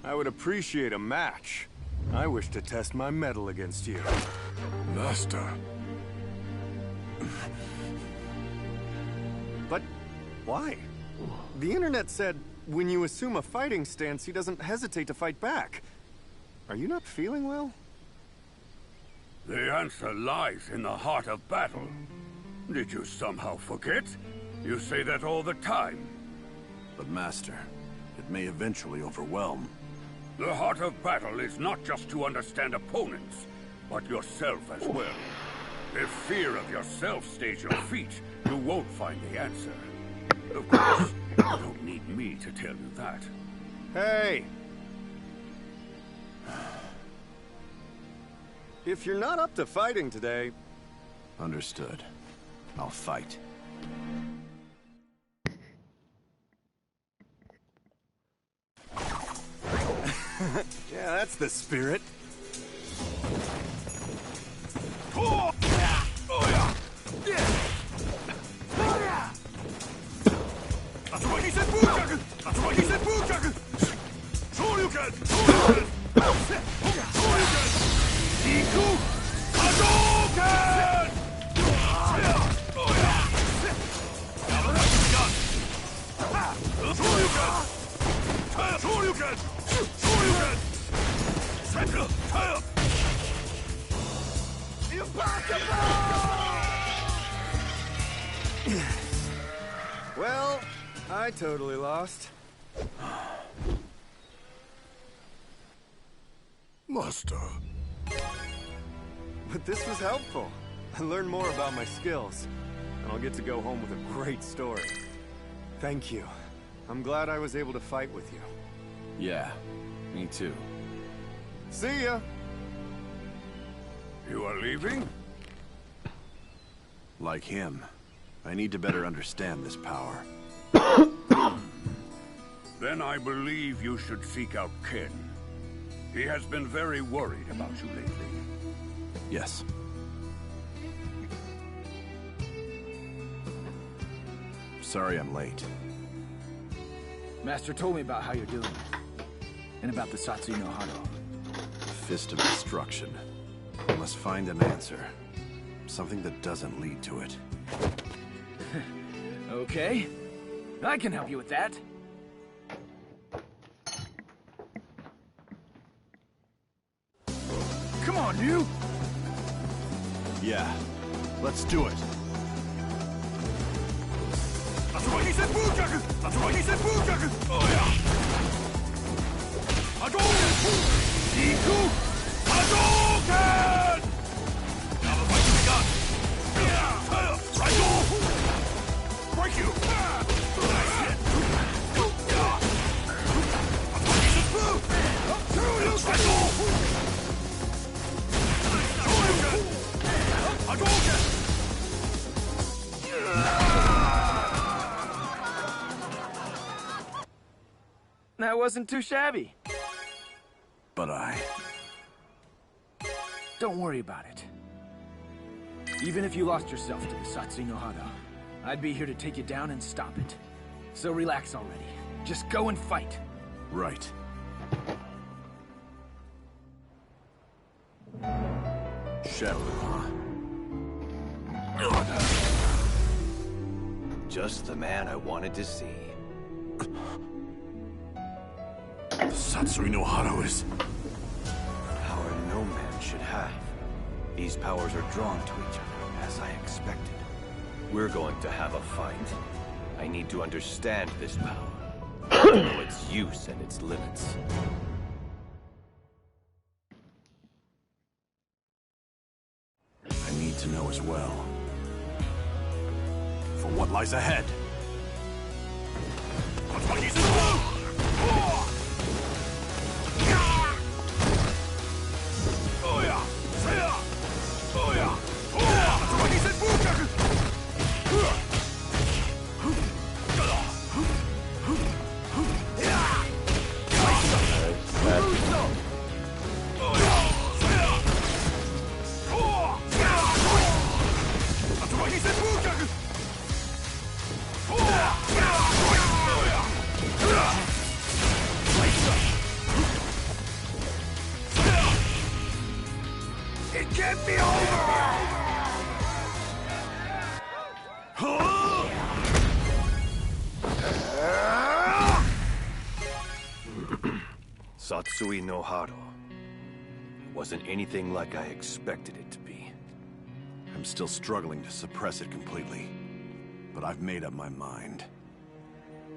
I would appreciate a match. I wish to test my mettle against you. Master. But why? The internet said when you assume a fighting stance, he doesn't hesitate to fight back. Are you not feeling well? The answer lies in the heart of battle. Did you somehow forget? You say that all the time. But Master, it may eventually overwhelm. The heart of battle is not just to understand opponents, but yourself as well. If fear of yourself stays your feet, you won't find the answer. Of course, you don't need me to tell you that. Hey! If you're not up to fighting today... Understood. I'll fight. Yeah, that's the spirit. Well, I totally lost. Master. But this was helpful. I learned more about my skills, and I'll get to go home with a great story. Thank you. I'm glad I was able to fight with you. Yeah, me too. See ya! You are leaving? Like him, I need to better understand this power. Then I believe you should seek out Ken. He has been very worried about you lately. Yes. Sorry I'm late. Master told me about how you're doing. And about the Satsui no Hado. Fist of destruction. I must find an answer. Something that doesn't lead to it. Okay. I can help you with that. Come on, you! Yeah, let's do it. That wasn't too shabby. But Don't worry about it. Even if you lost yourself to the Satsui no Hado, I'd be here to take you down and stop it. So relax already. Just go and fight. Right. Shadow, huh? Just the man I wanted to see. The Satsui no Hado is... Power no man should have. These powers are drawn to each other, as I expected. We're going to have a fight. I need to understand this power. To know its use and its limits. I need to know as well. For what lies ahead. Get me over! Satsui no Hado. Wasn't anything like I expected it to be. I'm still struggling to suppress it completely, but I've made up my mind.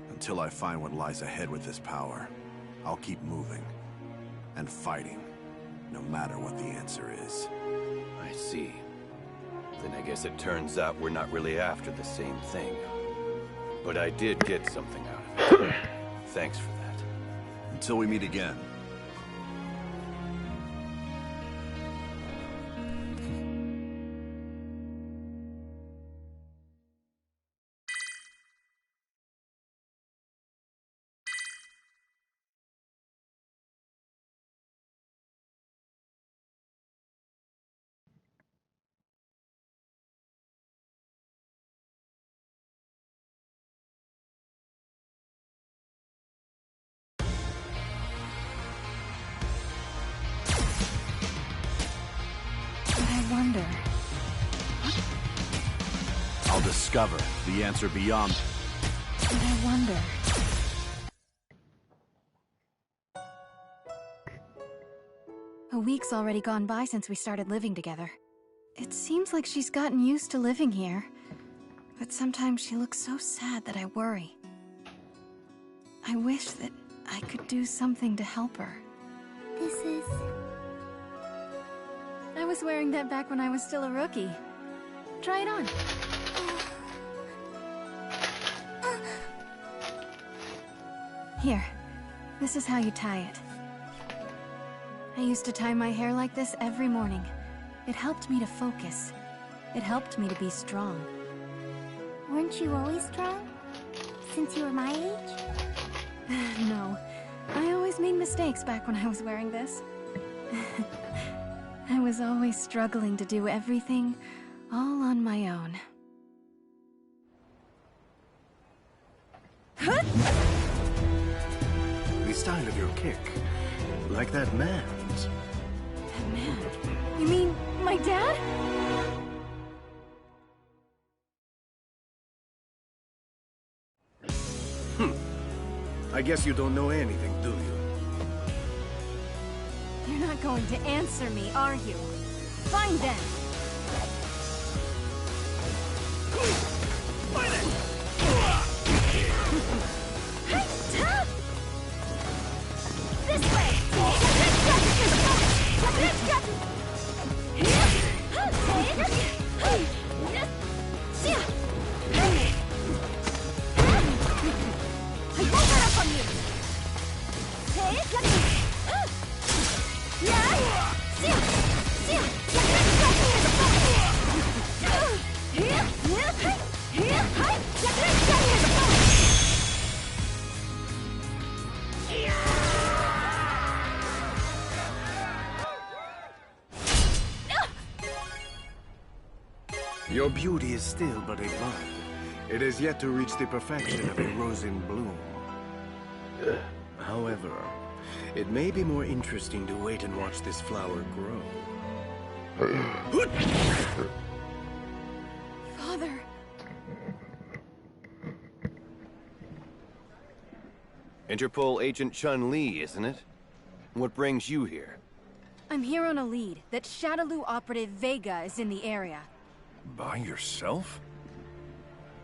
Until I find what lies ahead with this power, I'll keep moving and fighting, no matter what the answer is. I see. Then I guess it turns out we're not really after the same thing. But I did get something out of it. Thanks for that. Until we meet again. Wonder. I'll discover the answer beyond. And I wonder. A week's already gone by since we started living together. It seems like she's gotten used to living here, but sometimes she looks so sad that I worry. I wish that I could do something to help her. This is... I was wearing that back when I was still a rookie. Try it on. Here, this is how you tie it. I used to tie my hair like this every morning. It helped me to focus. It helped me to be strong. Weren't you always strong? Since you were my age? No, I always made mistakes back when I was wearing this. I was always struggling to do everything all on my own. The style of your kick, like that man's. That man? You mean my dad? I guess you don't know anything, do you? You're not going to answer me, are you? Fine then. This way! I won't let up on you! Your beauty is still but a bud. It has yet to reach the perfection of a rose in bloom. However, it may be more interesting to wait and watch this flower grow. Father. Interpol Agent Chun-Li, isn't it? What brings you here? I'm here on a lead that Shadaloo operative Vega is in the area. By yourself?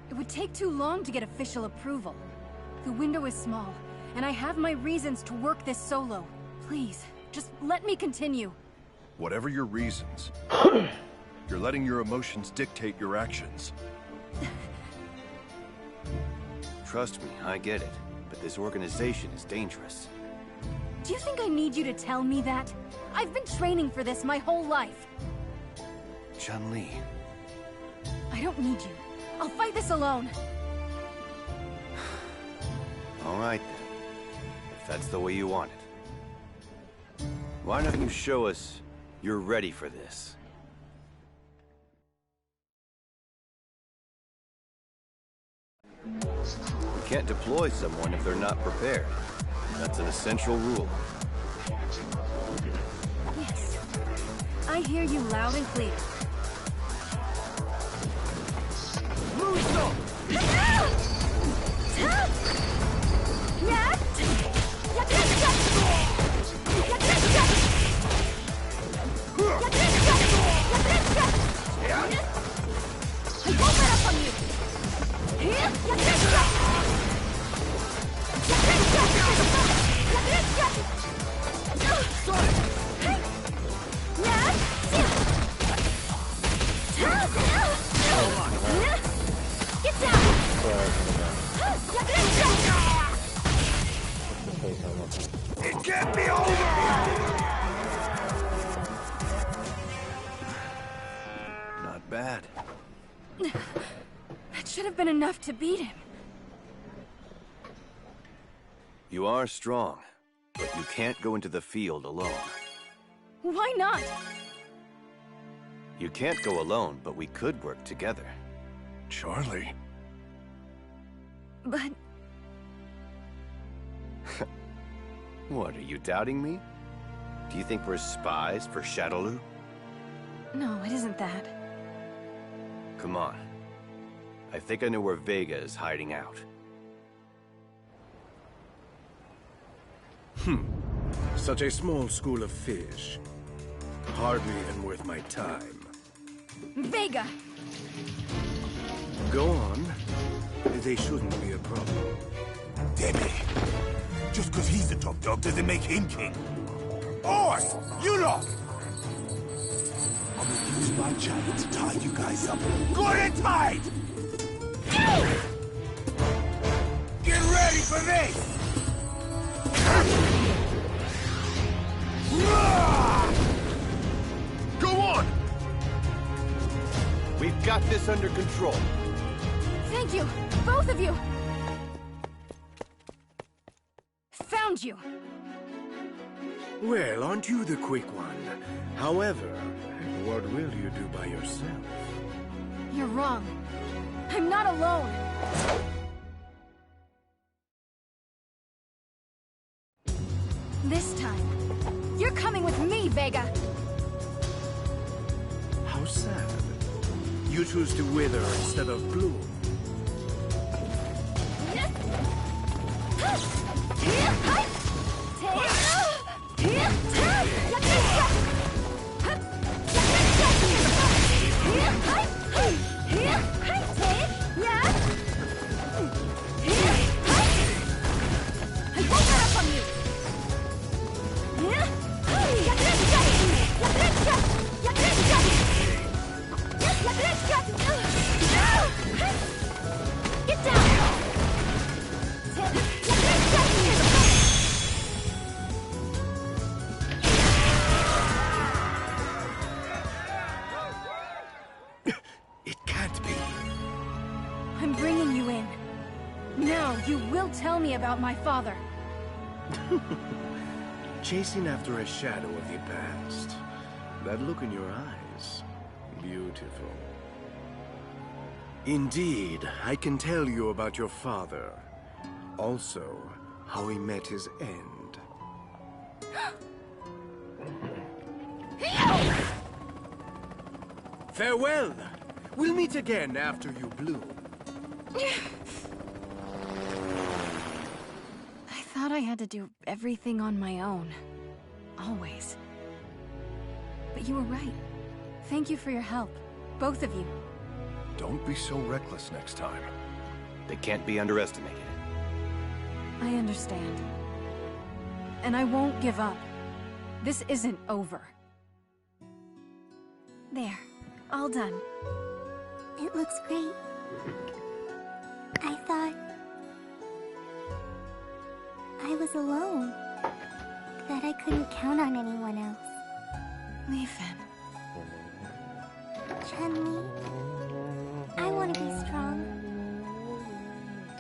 It would take too long to get official approval. The window is small, and I have my reasons to work this solo. Please, just let me continue. Whatever your reasons, you're letting your emotions dictate your actions. Trust me, I get it. But this organization is dangerous. Do you think I need you to tell me that? I've been training for this my whole life. Chun-Li. I don't need you. I'll fight this alone. All right, then. If that's the way you want it. Why don't you show us you're ready for this? We can't deploy someone if they're not prepared. That's an essential rule. Yes. I hear you loud and clear. It can't be over! Not bad. That should have been enough to beat him. You are strong, but you can't go into the field alone. Why not? You can't go alone, but we could work together. Charlie. But What, are you doubting me? Do you think we're spies for Shadowloo? no, it isn't that. Come on. I think I know where Vega is hiding out. Such a small school of fish. Hardly even worth my time. Vega! Go on. They shouldn't be a problem. Debbie. Just because he's the top dog doesn't make him king. Horse! You lot! I'm gonna use my chariot to tie you guys up. Good and tight! Get ready for this! Go on! We've got this under control. Thank you, both of you! Found you! Well, aren't you the quick one? However, what will you do by yourself? You're wrong. I'm not alone. This time, you're coming with me, Vega! How sad. You choose to wither instead of bloom. Get down! It can't be. I'm bringing you in. Now you will tell me about my father. Chasing after a shadow of the past. That look in your eyes. Beautiful. Indeed, I can tell you about your father. Also, how he met his end. Farewell! We'll meet again after you bloom. I thought I had to do everything on my own. Always. But you were right. Thank you for your help. Both of you. Don't be so reckless next time. They can't be underestimated. I understand. And I won't give up. This isn't over. There. All done. It looks great. I thought I was alone. That I couldn't count on anyone else. Leafin. Chun-Li, I want to be strong.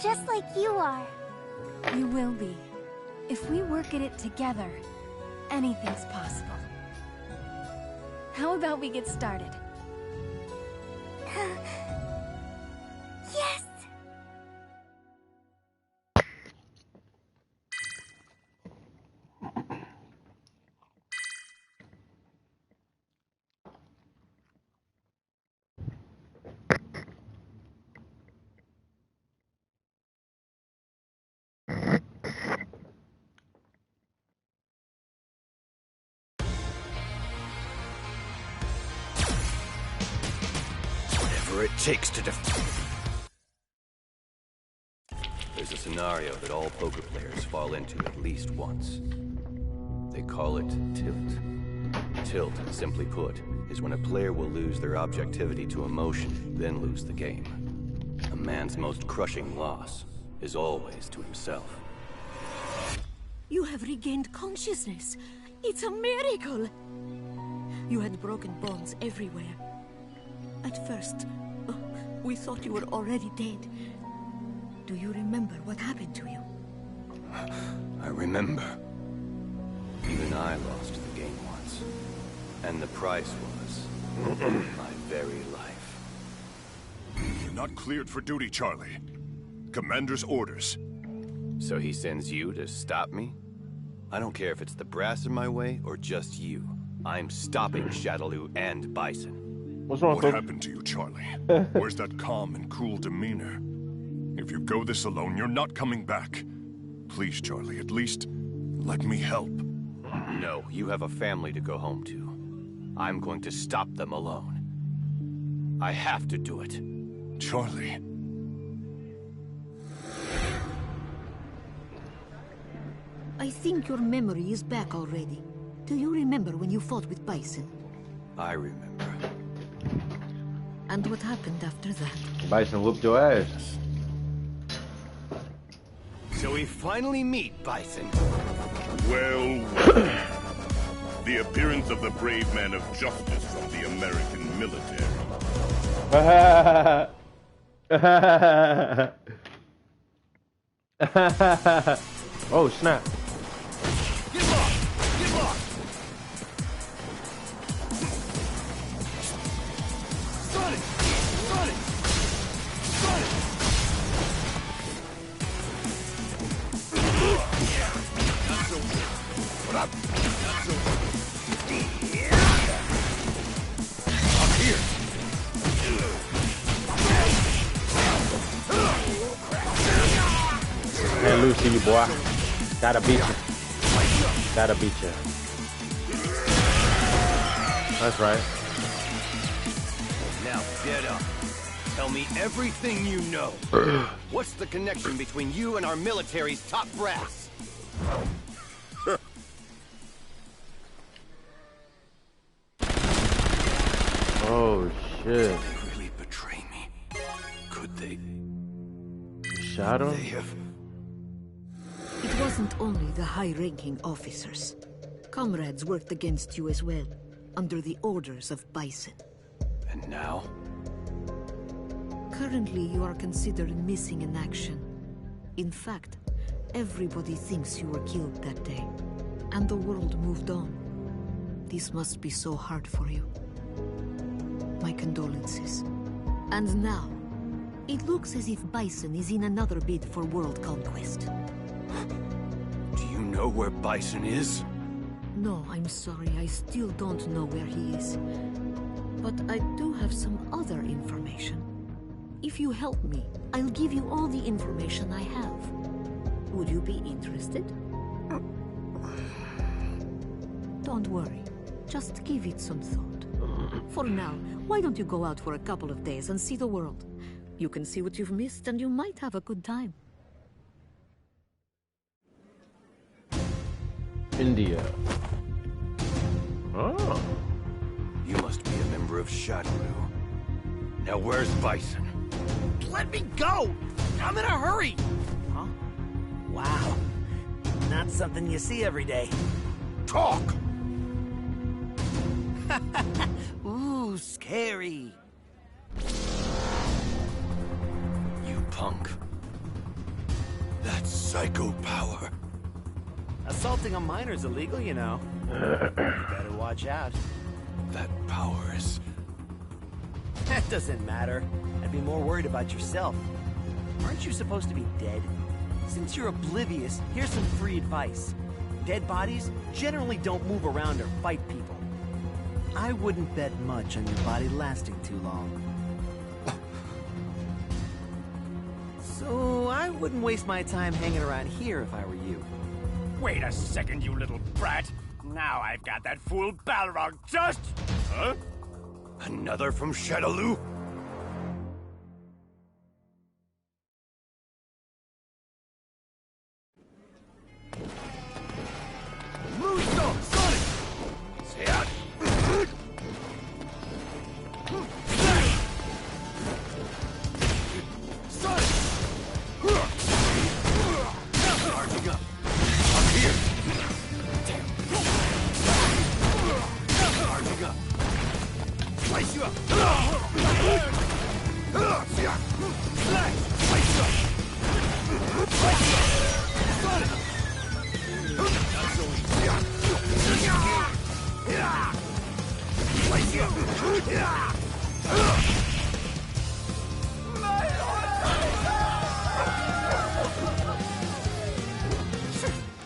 Just like you are. You will be. If we work at it together, anything's possible. How about we get started? Yes! whatever it takes to There's a scenario that all poker players fall into at least once. They call it tilt. Tilt, simply put, is when a player will lose their objectivity to emotion, then lose the game. A man's most crushing loss is always to himself. You have regained consciousness. It's a miracle! You had broken bones everywhere. At first, we thought you were already dead. Do you remember what happened to you? I remember. Even I lost the game once. And the price was my very life. You're not cleared for duty, Charlie. Commander's orders. So he sends you to stop me? I don't care if it's the brass in my way or just you. I'm stopping Shadaloo and Bison. What's wrong, What happened to you, Charlie? Where's that calm and cool demeanor? If you go this alone, you're not coming back. Please, Charlie, at least let me help. No, you have a family to go home to. I'm going to stop them alone. I have to do it. Charlie. I think your memory is back already. Do you remember when you fought with Bison? I remember. And what happened after that? Bison whooped your ass. So we finally meet, Bison. Well, the appearance of the brave man of justice from the American military. Oh, snap. Get lost! Get lost! Stun it! Stun it! Stun it! Not so good. What up? Not so good. Up here. Hey, Lucy, you boy. Gotta beat you. Gotta beat you. That's right. Now get up. Tell me everything you know. What's the connection between you and our military's top brass? Oh, shit. Did they really betray me? Could they? Shot him? They have... It wasn't only the high-ranking officers. Comrades worked against you as well, under the orders of Bison. And now? Currently, you are considered missing in action. In fact, everybody thinks you were killed that day, and the world moved on. This must be so hard for you. My condolences. And now, it looks as if Bison is in another bid for world conquest. Do you know where Bison is? No, I'm sorry, I still don't know where he is. But I do have some other information. If you help me, I'll give you all the information I have. Would you be interested? Don't worry. Just give it some thought. For now, why don't you go out for a couple of days and see the world? You can see what you've missed and you might have a good time. India. Oh. You must be a member of Shadaloo. Now where's Bison? Let me go! I'm in a hurry! Huh? Wow. Not something you see every day. Talk! Ooh, scary. You punk. That's psycho power. Assaulting a minor's illegal, you know. You better watch out. That power is... That doesn't matter. I'd be more worried about yourself. Aren't you supposed to be dead? Since you're oblivious, here's some free advice. Dead bodies generally don't move around or fight people. I wouldn't bet much on your body lasting too long. So I wouldn't waste my time hanging around here if I were you. Wait a second, you little brat. Now I've got that fool Balrog just... Huh? Another from Shadaloo?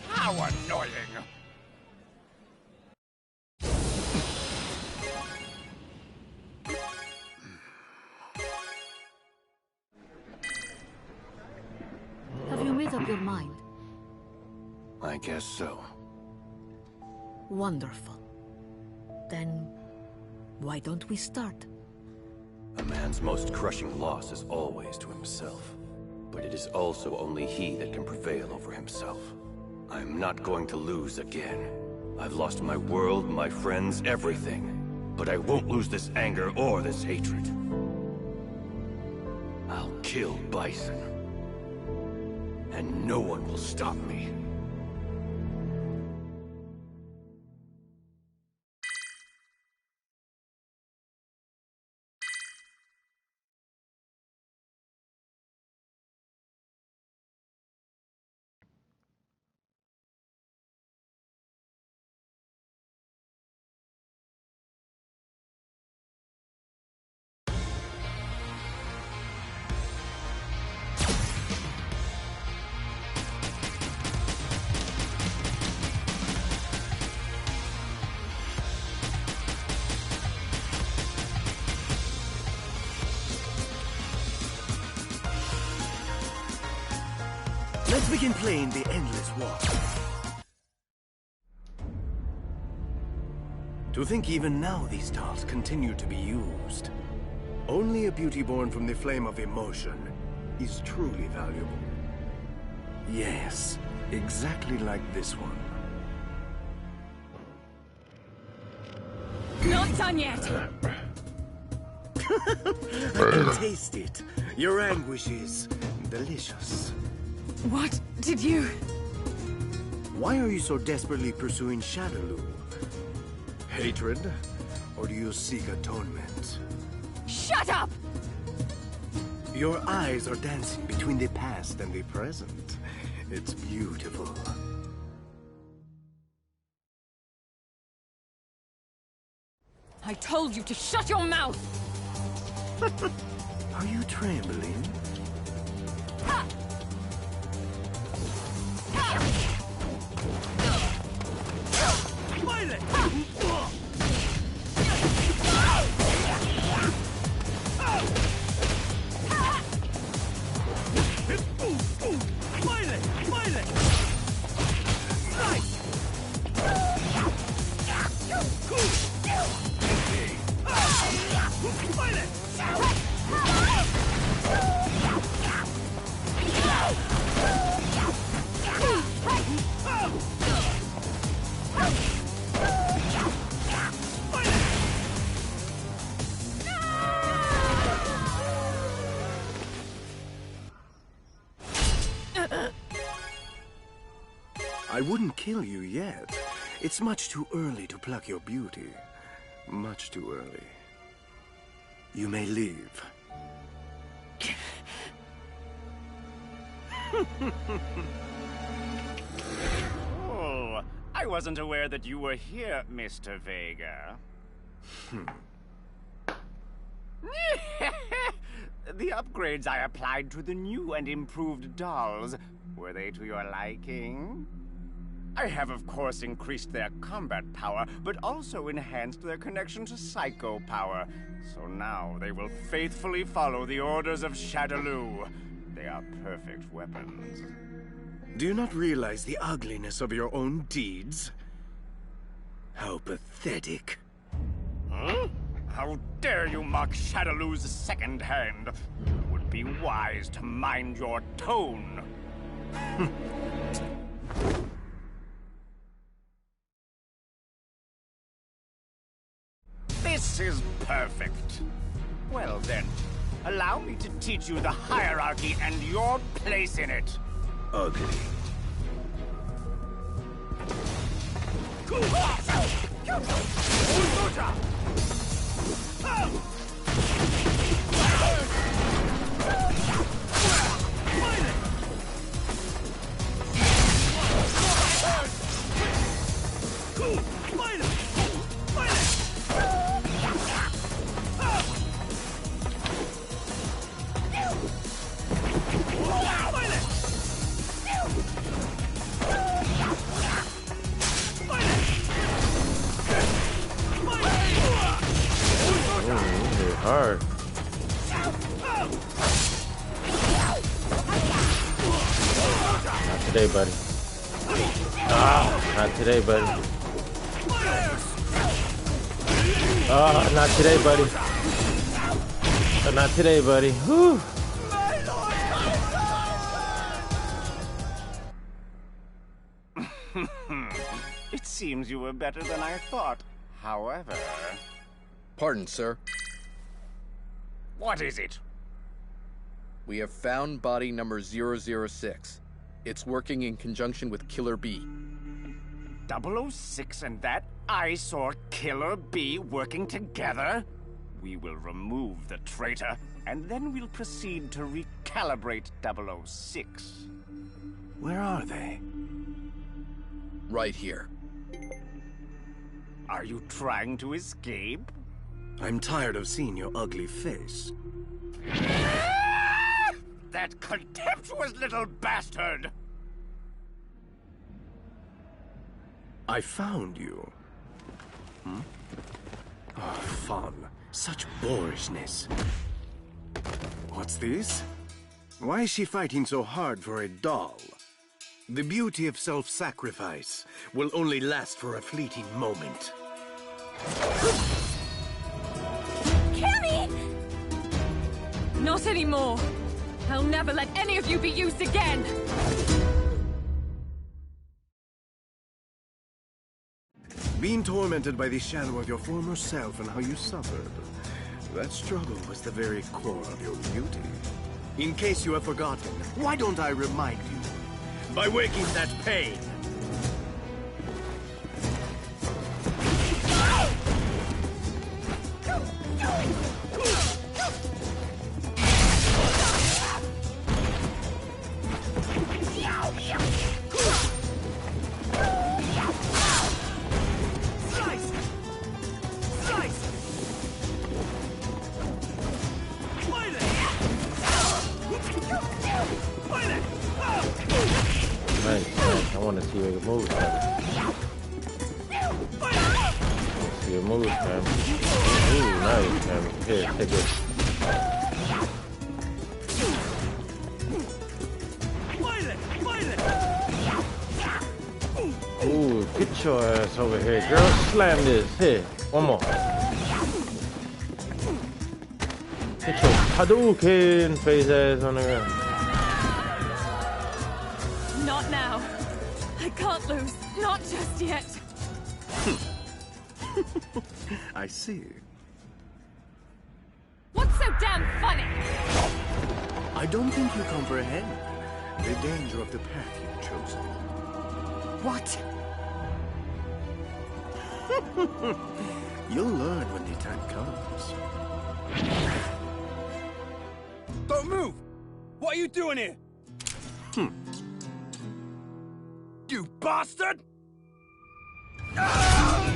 How annoying! Have you made up your mind? I guess so. Wonderful. Then, why don't we start? A man's most crushing loss is always to himself. But it is also only he that can prevail over himself. I'm not going to lose again. I've lost my world, my friends, everything. But I won't lose this anger or this hatred. I'll kill Bison. And no one will stop me. Let's begin playing the endless walk. To think even now these dolls continue to be used. Only a beauty born from the flame of emotion is truly valuable. Yes, exactly like this one. Not done yet! I can taste it. Your anguish is delicious. What did you... Why are you so desperately pursuing Shadaloo? Hatred? Or do you seek atonement? Shut up! Your eyes are dancing between the past and the present. It's beautiful. I told you to shut your mouth! Are you trembling? Ha! I wouldn't kill you yet. It's much too early to pluck your beauty. Much too early. You may leave. Oh, I wasn't aware that you were here, Mr. Vega. The upgrades I applied to the new and improved dolls, were they to your liking? I have, of course, increased their combat power, but also enhanced their connection to psycho power. So now they will faithfully follow the orders of Shadaloo. They are perfect weapons. Do you not realize the ugliness of your own deeds? How pathetic. Huh? How dare you mock Shadaloo's second hand? It would be wise to mind your tone. This is perfect. Well then, allow me to teach you the hierarchy and your place in it. Ugly. hard. Not today, buddy. Not today, buddy. Not today, buddy. Not today, buddy. Whew. It seems you were better than I thought. However... Pardon, sir. What is it? We have found body number 006. It's working in conjunction with Killer B. 006 and that eyesore Killer B working together? We will remove the traitor, and then we'll proceed to recalibrate 006. Where are they? Right here. Are you trying to escape? I'm tired of seeing your ugly face. That contemptuous little bastard! I found you. Hmm? Oh, fun. Such boorishness. What's this? Why is she fighting so hard for a doll? The beauty of self-sacrifice will only last for a fleeting moment. Cammy! Not anymore. I'll never let any of you be used again. Being tormented by the shadow of your former self and how you suffered. That struggle was the very core of your beauty. In case you have forgotten, why don't I remind you? By waking that pain! Nice. I want to see your moves, man. See your moves, man. Ooh, nice, man. Here, take it. Ooh, get your ass over here, girl. Slam this. Here, one more. Get your Hadouken face ass on the ground. Not now. I can't lose. Not just yet. I see. What's so damn funny? I don't think you comprehend the danger of the path you've chosen. What? You'll learn when the time comes. Don't move! What are you doing here? You bastard! I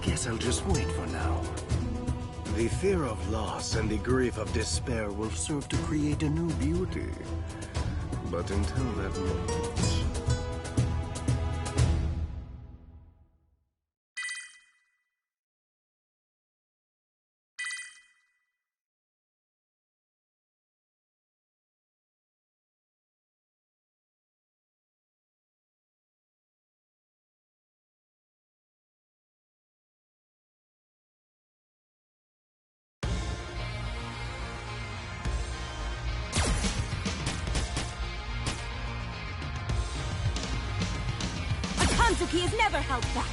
guess I'll just wait for now. The fear of loss and the grief of despair will serve to create a new beauty. But until that moment... He has never held back.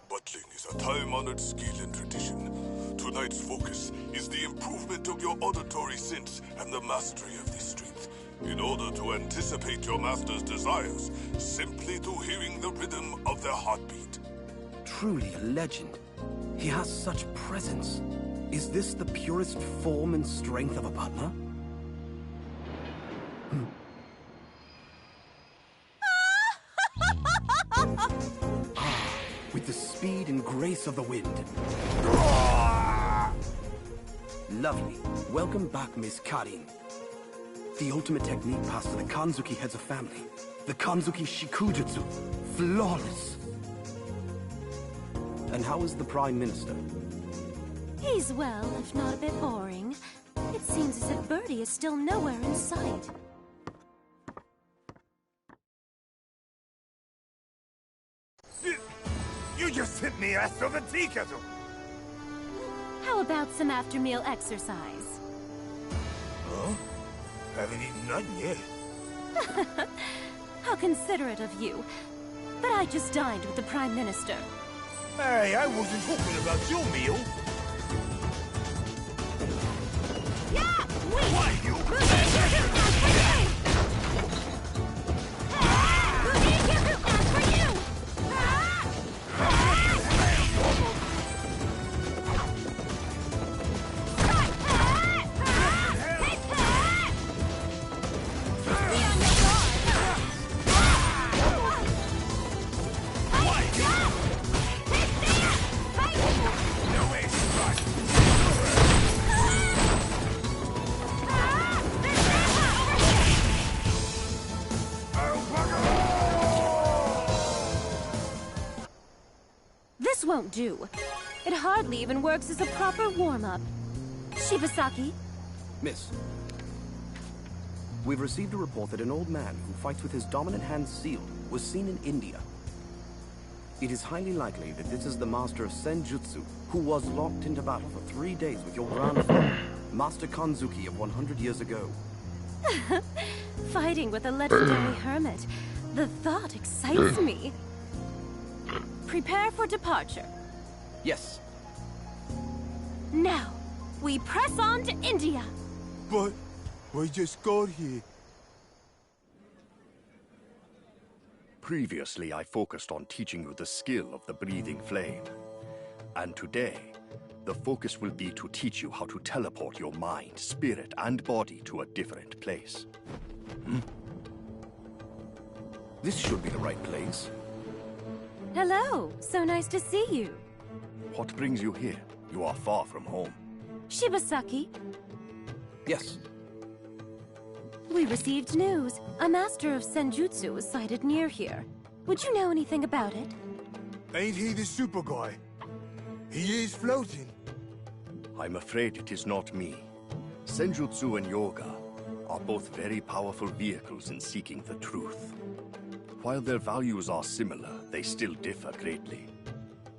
Battling is a time-honored skill and tradition. Tonight's focus is the improvement of your auditory sense and the mastery of this strength. In order to anticipate your master's desires, simply through hearing the rhythm of their heartbeat. Truly a legend. He has such presence. Is this the purest form and strength of a butler? With the speed and grace of the wind. Lovely. Welcome back, Miss Karin. The ultimate technique passed to the Kanzuki heads of family. The Kanzuki Shikujutsu. Flawless. And how is the Prime Minister? He's well, if not a bit boring. It seems as if Birdie is still nowhere in sight. You just hit me ass over tea kettle. How about some after-meal exercise? Huh? Haven't eaten nothing yet. How considerate of you. But I just dined with the Prime Minister. Hey, I wasn't talking about your meal. Yeah! Why, you? This won't do. It hardly even works as a proper warm-up. Shibasaki? Miss, we've received a report that an old man who fights with his dominant hand sealed was seen in India. It is highly likely that this is the master of Senjutsu, who was locked into battle for 3 days with your grandfather, Master Kanzuki of 100 years ago. Fighting with a legendary hermit. The thought excites me. Prepare for departure. Yes. Now, we press on to India. But we just got here. Previously, I focused on teaching you the skill of the breathing flame. And today, the focus will be to teach you how to teleport your mind, spirit, and body to a different place. This should be the right place. Hello, so nice to see you. What brings you here? You are far from home. Shibasaki? Yes. We received news. A master of Senjutsu was sighted near here. Would you know anything about it? Ain't he the super guy? He is floating. I'm afraid it is not me. Senjutsu and yoga are both very powerful vehicles in seeking the truth. While their values are similar, they still differ greatly.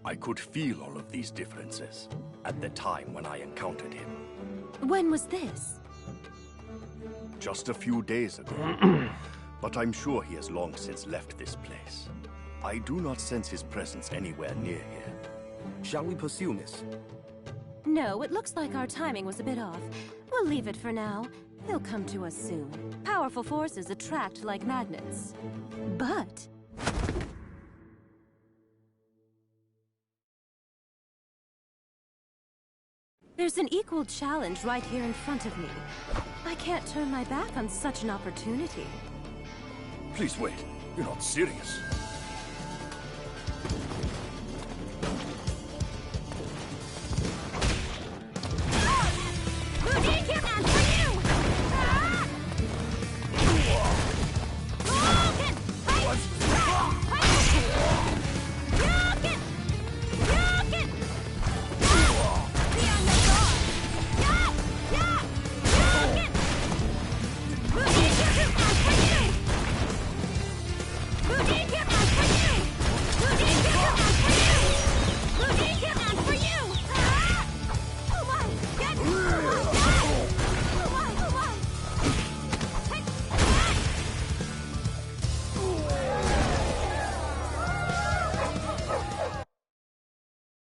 I could feel all of these differences at the time when I encountered him. When was this? Just a few days ago. But I'm sure he has long since left this place. I do not sense his presence anywhere near here. Shall we pursue, miss? No, it looks like our timing was a bit off. We'll leave it for now. He'll come to us soon. Powerful forces attract like magnets. But... there's an equal challenge right here in front of me. I can't turn my back on such an opportunity. Please wait. You're not serious.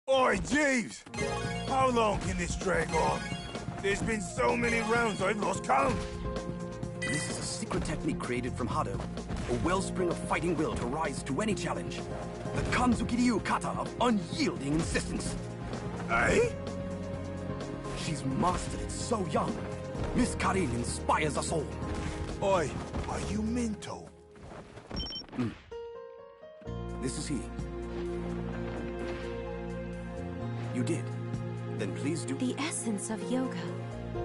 Oi, Jeeves! How long can this drag on? There's been so many rounds I've lost count. This is a secret technique created from Hado, a wellspring of fighting will to rise to any challenge. The Kanzuki Ryu kata of unyielding insistence. Eh? She's mastered it so young. Miss Karin inspires us all. Oi, are you mental? This is he. You did. Then please do... the essence of yoga.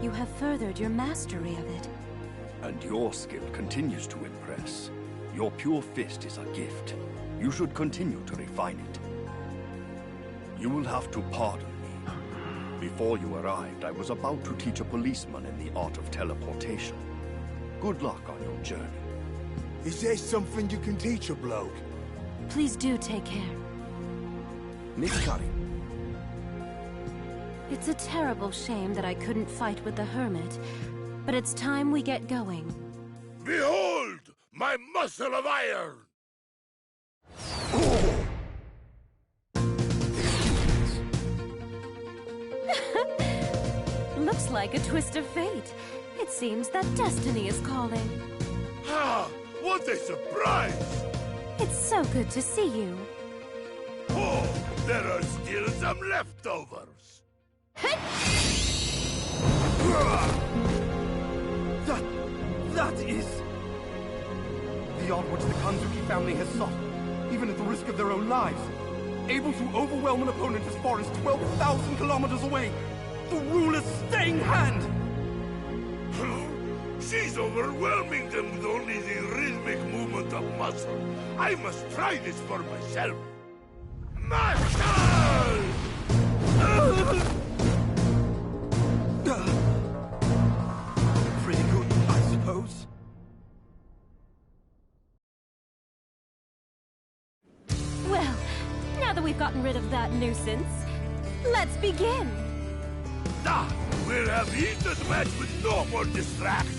You have furthered your mastery of it. And your skill continues to impress. Your pure fist is a gift. You should continue to refine it. You will have to pardon me. Before you arrived, I was about to teach a policeman in the art of teleportation. Good luck on your journey. Is there something you can teach a bloke? Please do take care. Miss Cuddy. It's a terrible shame that I couldn't fight with the Hermit, but it's time we get going. Behold, my muscle of iron! Looks like a twist of fate. It seems that destiny is calling. Ah, what a surprise! It's so good to see you. Oh, there are still some leftovers. That is... the art which the Kanzuki family has sought, even at the risk of their own lives. Able to overwhelm an opponent as far as 12,000 kilometers away. The ruler's staying hand! She's overwhelming them with only the rhythmic movement of muscle. I must try this for myself. Muscle! Pretty good, I suppose. Well, now that we've gotten rid of that nuisance, let's begin. Ah, we'll have heated match with no more distractions.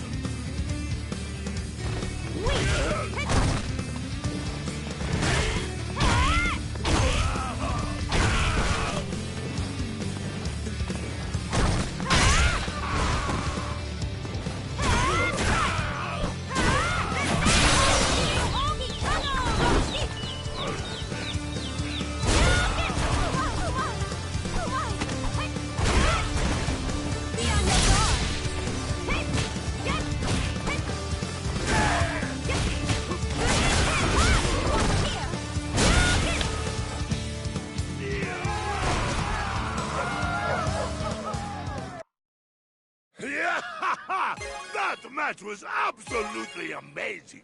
That match was absolutely amazing.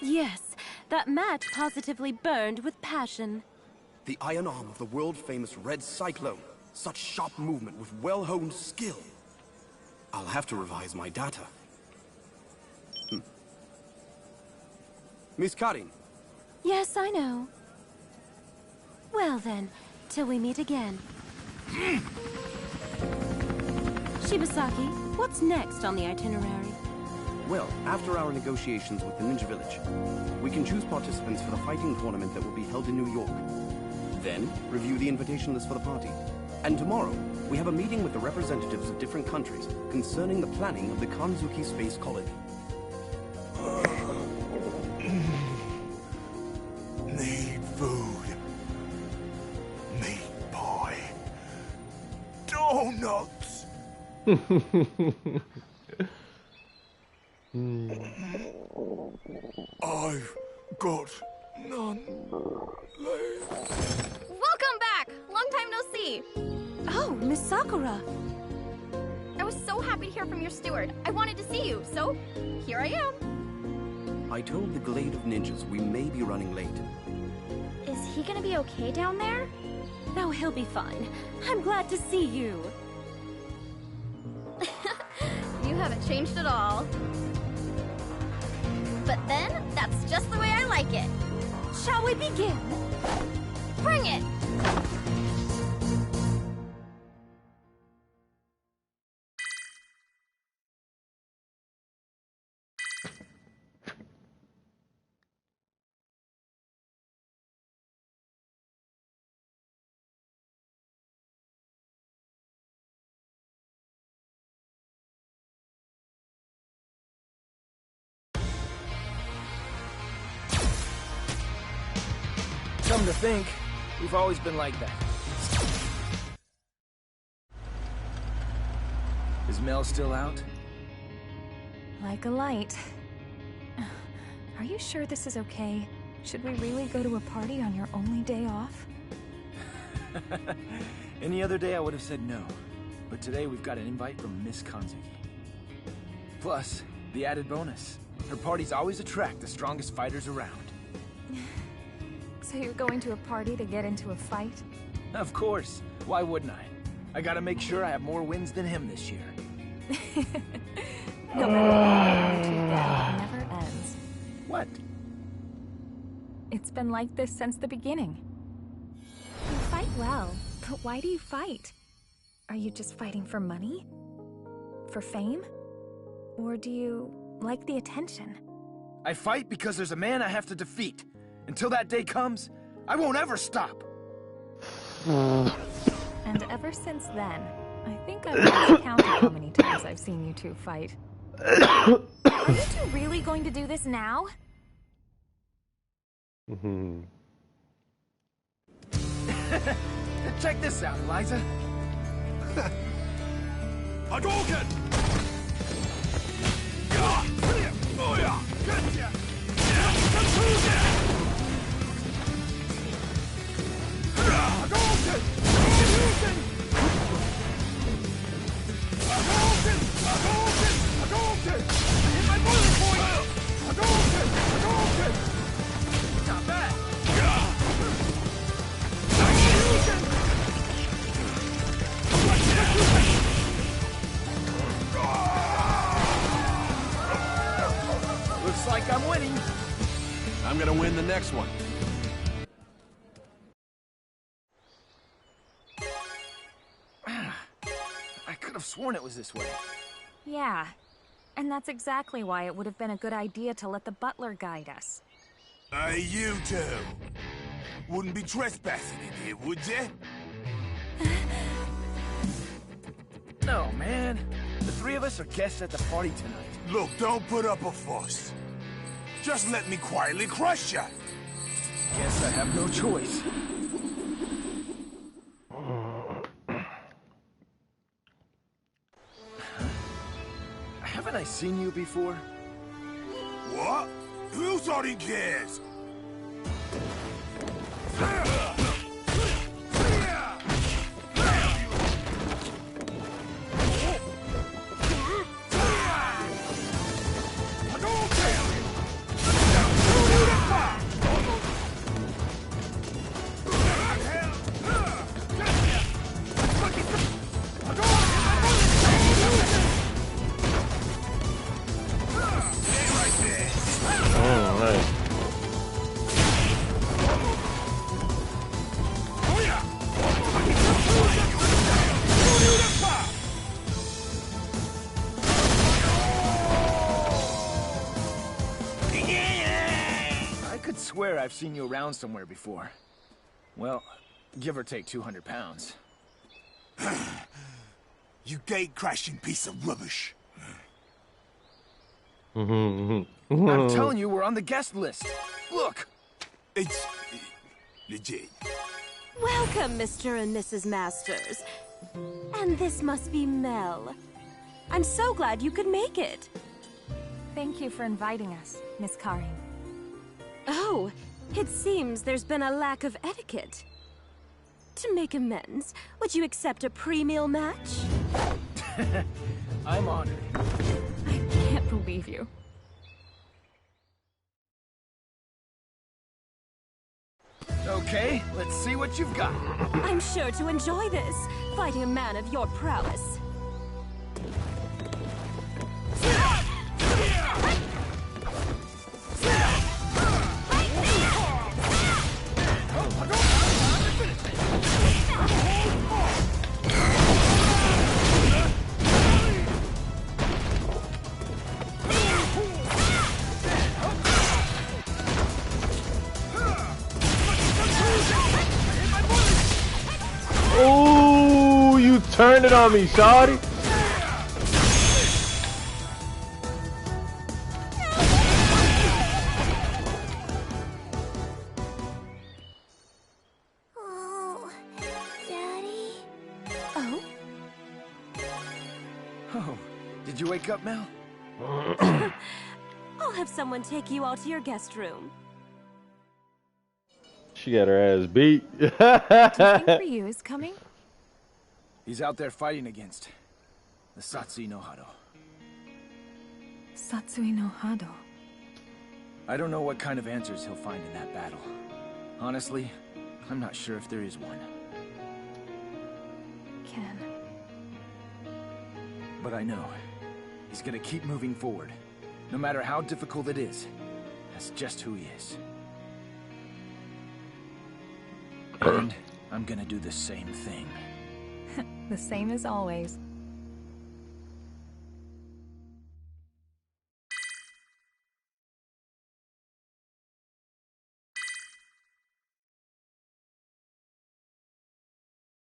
Yes, that match positively burned with passion. The iron arm of the world-famous Red Cyclone. Such sharp movement with well-honed skill. I'll have to revise my data. Miss Karin. Yes, I know. Well then, till we meet again. Shibasaki, what's next on the itinerary? Well, after our negotiations with the Ninja Village, we can choose participants for the fighting tournament that will be held in New York. Then, review the invitation list for the party. And tomorrow, we have a meeting with the representatives of different countries concerning the planning of the Kanzuki Space Colony. Need food. Meat pie. Donuts. I've got none left. Welcome back! Long time no see. Oh, Miss Sakura. I was so happy to hear from your steward. I wanted to see you, so here I am. I told the Glade of Ninjas we may be running late. Is he gonna be okay down there? No, he'll be fine. I'm glad to see you. You haven't changed at all. But then, that's just the way I like it. Shall we begin? Bring it! Come to think, we've always been like that. Is Mel still out? Like a light. Are you sure this is okay? Should we really go to a party on your only day off? Any other day I would have said no. But today we've got an invite from Miss Kanzuki. Plus, the added bonus, Her parties always attract the strongest fighters around. So you're going to a party to get into a fight? Of course. Why wouldn't I? I gotta make sure I have more wins than him this year. No matter what, too bad, it never ends. What? It's been like this since the beginning. You fight well, but why do you fight? Are you just fighting for money? For fame? Or do you like the attention? I fight because there's a man I have to defeat. Until that day comes, I won't ever stop. And ever since then, I think I've lost count of how many times I've seen you two fight. Are you two really going to do this now? Check this out, Eliza. Hadouken! Not bad. Looks like I'm winning. I'm gonna win the next one. I could have sworn it was this way. Yeah. And that's exactly why it would have been a good idea to let the butler guide us. Hey, you two. Wouldn't be trespassing in here, would you? No, man. The three of us are guests at the party tonight. Look, don't put up a fuss. Just let me quietly crush you. Guess I have no choice. Haven't I seen you before? What? Who thought he cares? Swear I've seen you around somewhere before. Well, give or take 200 pounds. You gate-crashing piece of rubbish. I'm telling you, we're on the guest list. Look! It's legit. Welcome, Mr. and Mrs. Masters. And this must be Mel. I'm so glad you could make it. Thank you for inviting us, Miss Karin. Oh, it seems there's been a lack of etiquette. To make amends, would you accept a pre-meal match? I'm honored. I can't believe you. Okay, let's see what you've got. I'm sure to enjoy this, fighting a man of your prowess. Oh, you turned it on me, shawty. Oh, Daddy? Oh? Oh, did you wake up, Mel? I'll have someone take you all to your guest room. She got her ass beat. Do you think Ryu is coming? He's out there fighting against the Satsui no Hado. Satsui no Hado. I don't know what kind of answers he'll find in that battle. Honestly, I'm not sure if there is one. Ken. But I know he's gonna keep moving forward. No matter how difficult it is. That's just who he is. And I'm gonna do the same thing. The same as always.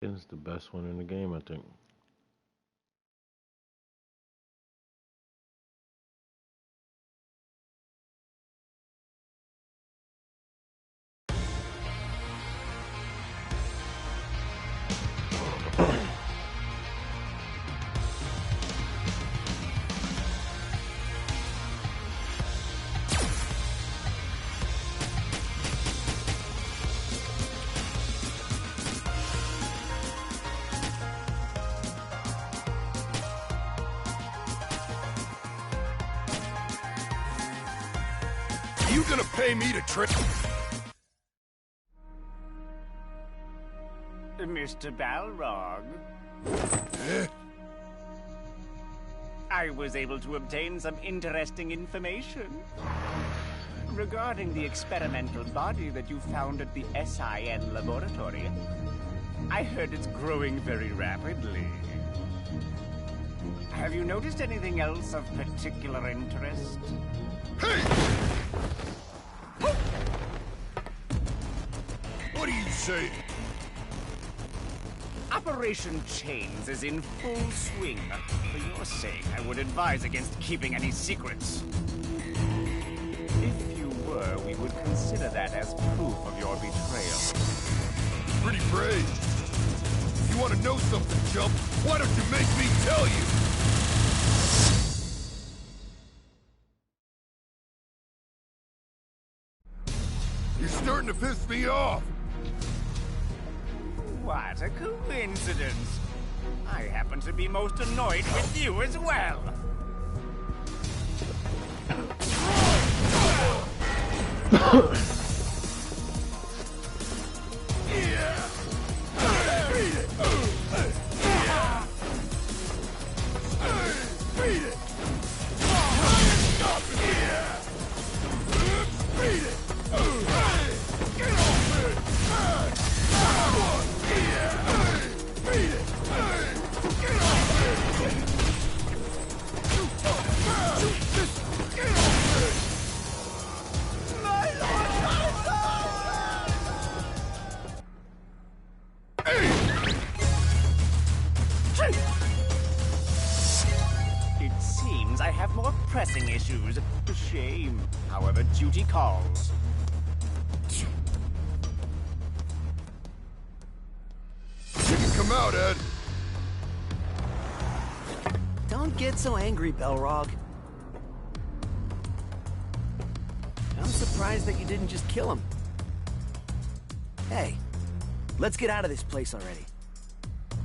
It's the best one in the game, I think. You gonna pay me to trick? Mr. Balrog. I was able to obtain some interesting information regarding the experimental body that you found at the SIN laboratory. I heard it's growing very rapidly. Have you noticed anything else of particular interest? Hey! What are you saying? Operation Chains is in full swing. For your sake, I would advise against keeping any secrets. If you were, we would consider that as proof of your betrayal. Pretty brave. If you want to know something, chump, why don't you make me tell you? You're starting to piss me off. What a coincidence. I happen to be most annoyed with you as well. It seems I have more pressing issues. A shame. However, duty calls. You can come out, Ed. Don't get so angry, Belrog. I'm surprised that you didn't just kill him. Hey, let's get out of this place already.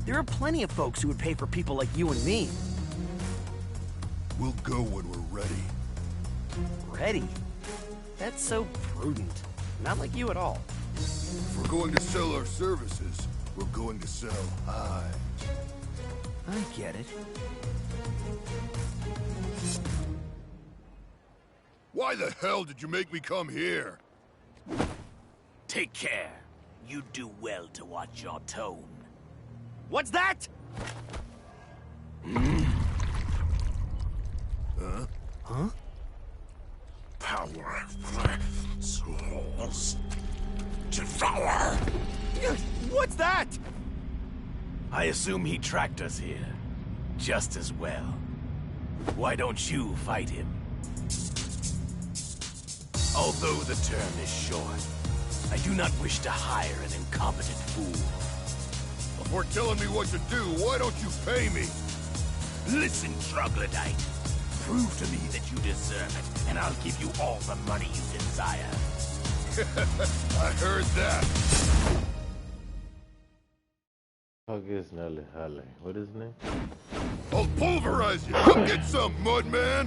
There are plenty of folks who would pay for people like you and me. We'll go when we're ready. Ready? That's so prudent. Not like you at all. If we're going to sell our services, we're going to sell high. I get it. Why the hell did you make me come here? Take care. You do well to watch your tone. What's that? Huh? Huh? Power. Souls. Devour. What's that? I assume he tracked us here. Just as well. Why don't you fight him? Although the term is short, I do not wish to hire an incompetent fool. Before telling me what to do, why don't you pay me? Listen, troglodyte. Prove to me that you deserve it, and I'll give you all the money you desire. I heard that. Fuck is Nelly Halle? What is his name? I'll pulverize you. Come get some, Mudman.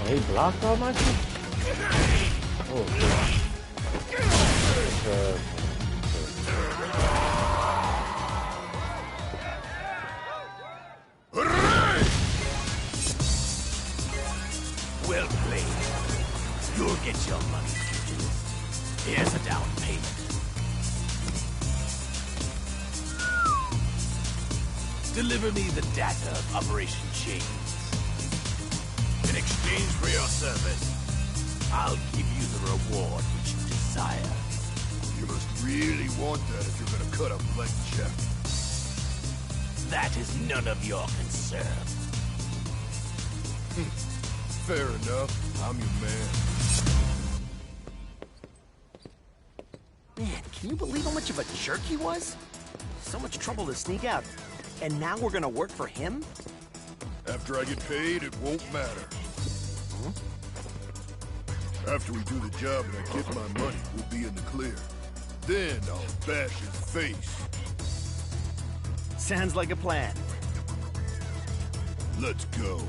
He blocked all my shit? Oh, Well played. You'll get your money. Here's a down payment. Deliver me the data of Operation Chains. In exchange for your service, I'll give you the reward which you desire. You must really want that if you're gonna cut a blank check. That is none of your concern. Fair enough. I'm your man. Man, can you believe how much of a jerk he was? So much trouble to sneak out. And now we're gonna work for him? After I get paid, it won't matter. Huh? After we do the job and I get my money, we'll be in the clear. Then I'll bash his face. Sounds like a plan. Let's go.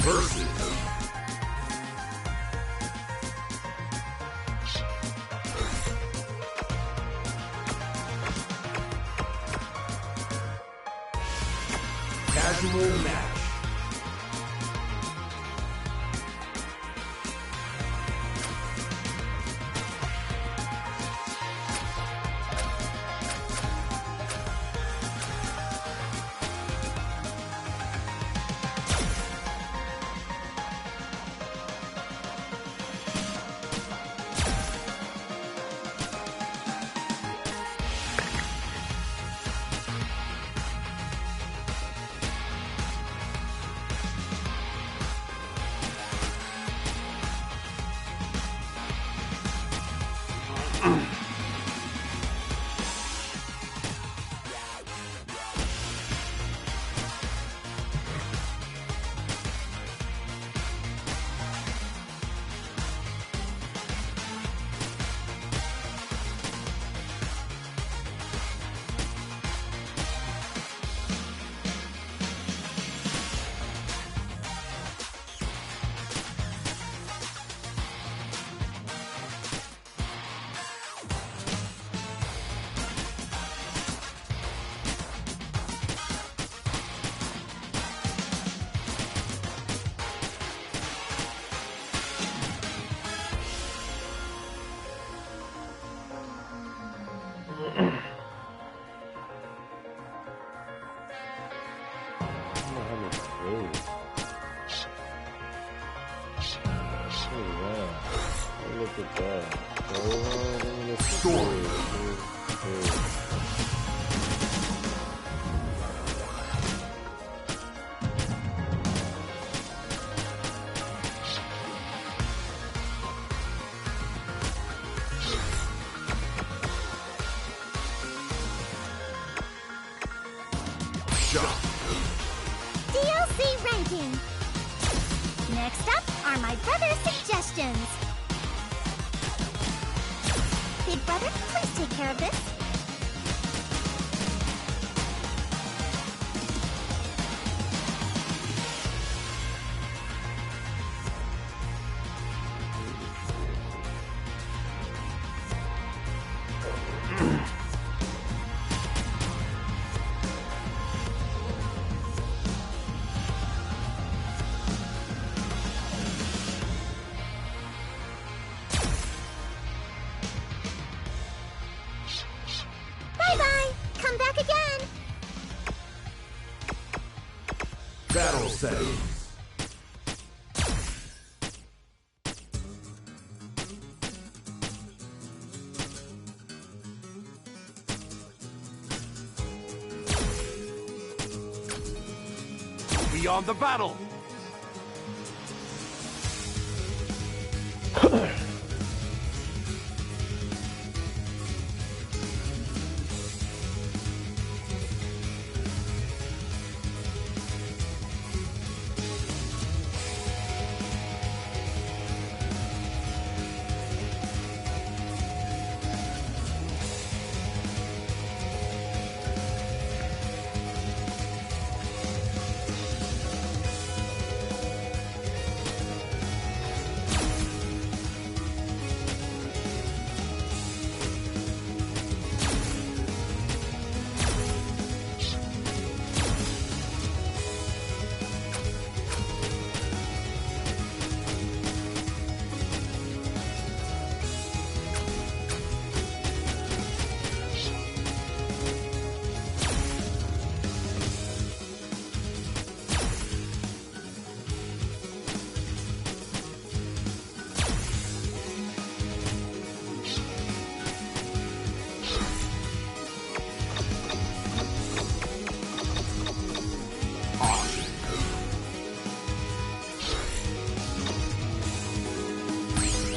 Versus. Casual match. DLC ranking. Next up are my brother's suggestions. Big brother, please take care of this. Battle settings. Beyond the battle.